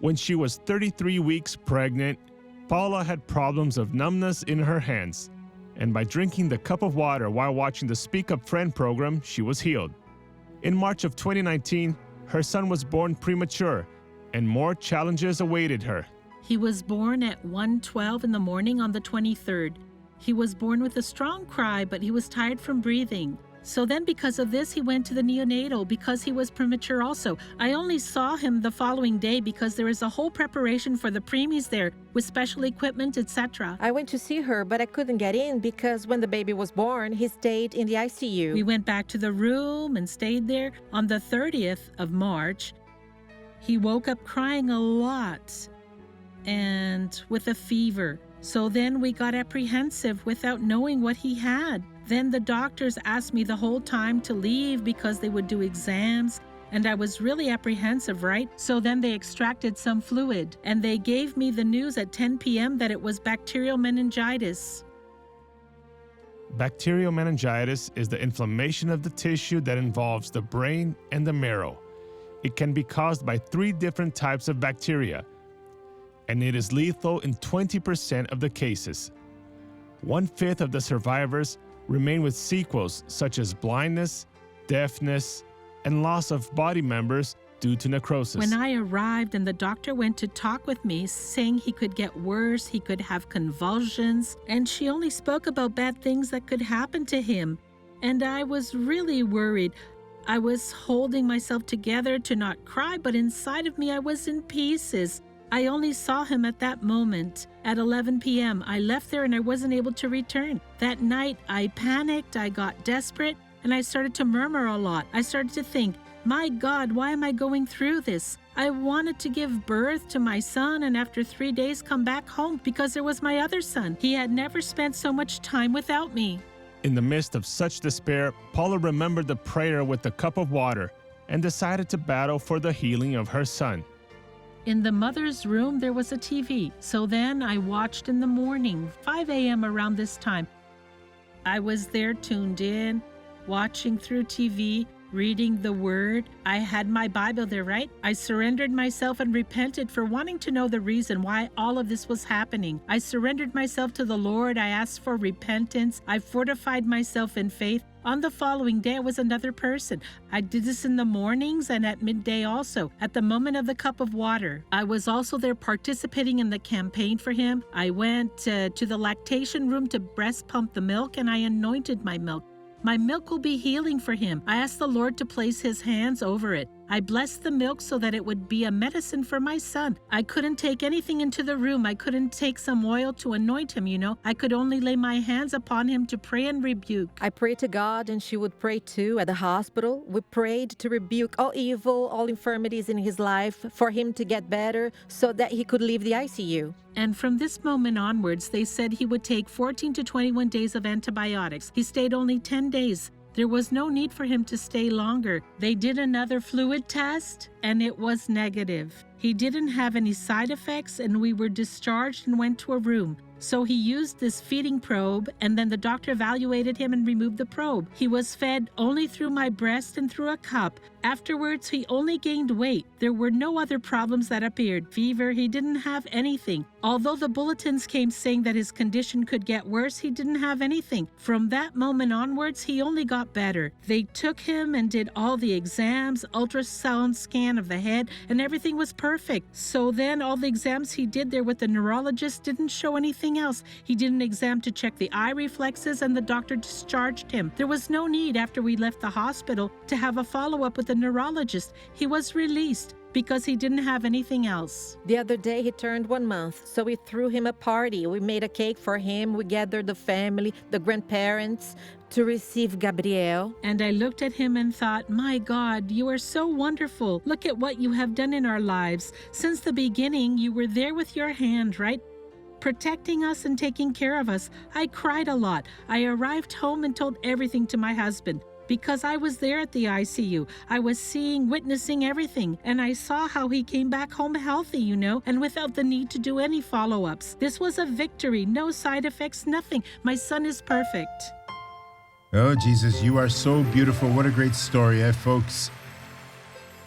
When she was 33 weeks pregnant, Paula had problems of numbness in her hands, and by drinking the cup of water while watching the Speak Up Friend program, she was healed. In March of 2019, her son was born premature, and more challenges awaited her. He was born at 1:12 in the morning on the 23rd. He was born with a strong cry, but he was tired from breathing. So then because of this, he went to the neonatal because he was premature also. I only saw him the following day because there is a whole preparation for the preemies there with special equipment, etc. I went to see her, but I couldn't get in because when the baby was born, he stayed in the ICU. We went back to the room and stayed there. On the 30th of March, he woke up crying a lot and with a fever. So then we got apprehensive without knowing what he had. Then the doctors asked me the whole time to leave because they would do exams, and I was really apprehensive, right? So then they extracted some fluid, and they gave me the news at 10 p.m. that it was bacterial meningitis. Bacterial meningitis is the inflammation of the tissue that involves the brain and the marrow. It can be caused by 3 different types of bacteria, and it is lethal in 20% of the cases. 1/5 of the survivors remain with sequels such as blindness, deafness, and loss of body members due to necrosis. When I arrived and the doctor went to talk with me, saying he could get worse, he could have convulsions, and she only spoke about bad things that could happen to him. And I was really worried. I was holding myself together to not cry, but inside of me I was in pieces. I only saw him at that moment. At 11 p.m., I left there and I wasn't able to return. That night, I panicked, I got desperate, and I started to murmur a lot. I started to think, my God, why am I going through this? I wanted to give birth to my son and after 3 days come back home because there was my other son. He had never spent so much time without me. In the midst of such despair, Paula remembered the prayer with the cup of water and decided to battle for the healing of her son. In the mother's room, there was a TV. So then I watched in the morning, 5 a.m. around this time. I was there tuned in, watching through TV, reading the Word. I had my Bible there, right? I surrendered myself and repented for wanting to know the reason why all of this was happening. I surrendered myself to the Lord. I asked for repentance. I fortified myself in faith. On the following day, I was another person. I did this in the mornings and at midday also, at the moment of the cup of water. I was also there participating in the campaign for him. I went to the lactation room to breast pump the milk, and I anointed my milk. My milk will be healing for him. I asked the Lord to place his hands over it. I blessed the milk so that it would be a medicine for my son. I couldn't take anything into the room. I couldn't take some oil to anoint him, I could only lay my hands upon him to pray and rebuke. I prayed to God and she would pray too at the hospital. We prayed to rebuke all evil, all infirmities in his life for him to get better so that he could leave the ICU. And from this moment onwards, they said he would take 14 to 21 days of antibiotics. He stayed only 10 days. There was no need for him to stay longer. They did another fluid test, and it was negative. He didn't have any side effects, and we were discharged and went to a room. So he used this feeding probe, and then the doctor evaluated him and removed the probe. He was fed only through my breast and through a cup. Afterwards, he only gained weight. There were no other problems that appeared. Fever, he didn't have anything. Although the bulletins came saying that his condition could get worse, he didn't have anything. From that moment onwards, he only got better. They took him and did all the exams, ultrasound scan of the head, and everything was perfect. So then all the exams he did there with the neurologist didn't show anything else. He did an exam to check the eye reflexes and the doctor discharged him. There was no need after we left the hospital to have a follow-up with the neurologist. He was released because he didn't have anything else. The other day he turned 1 month, so we threw him a party. We made a cake for him. We gathered the family, the grandparents to receive Gabriel. And I looked at him and thought, my God, you are so wonderful. Look at what you have done in our lives. Since the beginning, you were there with your hand, right? Protecting us and taking care of us. I cried a lot. I arrived home and told everything to my husband because I was there at the ICU. I was seeing, witnessing everything, and I saw how he came back home healthy, and without the need to do any follow-ups. This was a victory, no side effects, nothing. My son is perfect. Oh, Jesus, you are so beautiful. What a great story, folks.